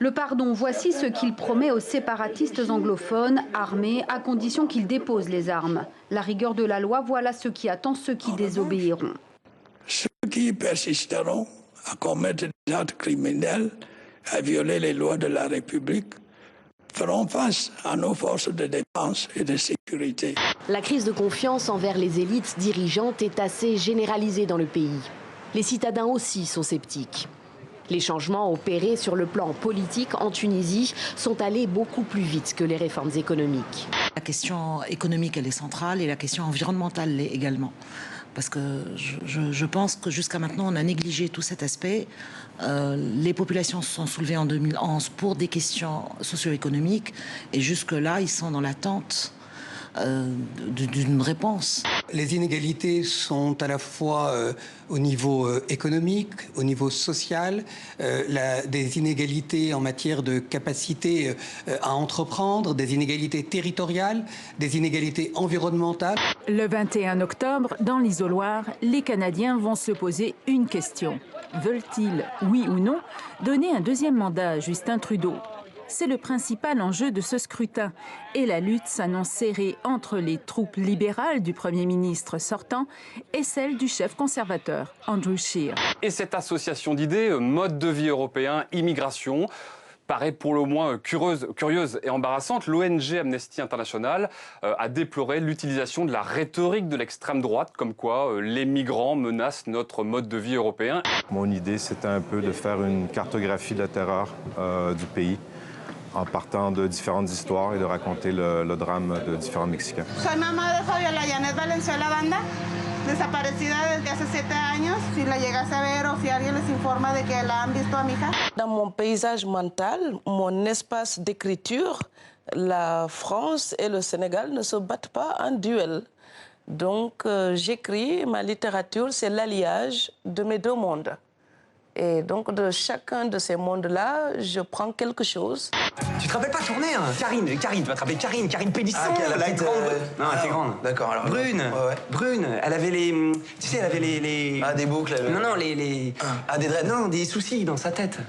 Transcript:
Le pardon, voici ce qu'il promet aux séparatistes anglophones armés à condition qu'ils déposent les armes. La rigueur de la loi, voilà ce qui attend ceux qui désobéiront. Ceux qui persisteront à commettre des actes criminels, à violer les lois de la République, feront face à nos forces de défense et de sécurité. La crise de confiance envers les élites dirigeantes est assez généralisée dans le pays. Les citadins aussi sont sceptiques. Les changements opérés sur le plan politique en Tunisie sont allés beaucoup plus vite que les réformes économiques. La question économique, elle est centrale, et la question environnementale l'est également. Parce que je pense que jusqu'à maintenant, on a négligé tout cet aspect. Les populations se sont soulevées en 2011 pour des questions socio-économiques, et jusque-là, ils sont dans l'attente d'une réponse. Les inégalités sont à la fois au niveau économique, au niveau social, des inégalités en matière de capacité à entreprendre, des inégalités territoriales, des inégalités environnementales. Le 21 octobre, dans l'isoloir, les Canadiens vont se poser une question. Veulent-ils, oui ou non, donner un deuxième mandat à Justin Trudeau ? C'est le principal enjeu de ce scrutin. Et la lutte s'annonce serrée entre les troupes libérales du Premier ministre sortant et celles du chef conservateur, Andrew Scheer. Et cette association d'idées, mode de vie européen, immigration, paraît pour le moins curieuse et embarrassante. L'ONG Amnesty International a déploré l'utilisation de la rhétorique de l'extrême droite, comme quoi les migrants menacent notre mode de vie européen. Mon idée, c'était un peu de faire une cartographie de la terreur du pays, en partant de différentes histoires et de raconter le drame de différents Mexicains. Soy mamá de Fabiola Yanet Valenzuela Banda, desaparecida desde hace 7 años. Si la llegase a ver o si alguien les informa de que la han visto a mi hija. Dans mon paysage mental, mon espace d'écriture, la France et le Sénégal ne se battent pas en duel. Donc j'écris, ma littérature, c'est l'alliage de mes deux mondes. Et donc, de chacun de ces mondes-là, je prends quelque chose. Tu te rappelles pas tourner hein? Karine, tu vas te rappeler Karine Pénisson, la grande. Non, elle était grande. D'accord, alors. Brune, ouais. brune, elle avait les. Tu sais, elle avait les. Ah, des boucles. Non, les. Ah, des dreads. Non, des soucis dans sa tête.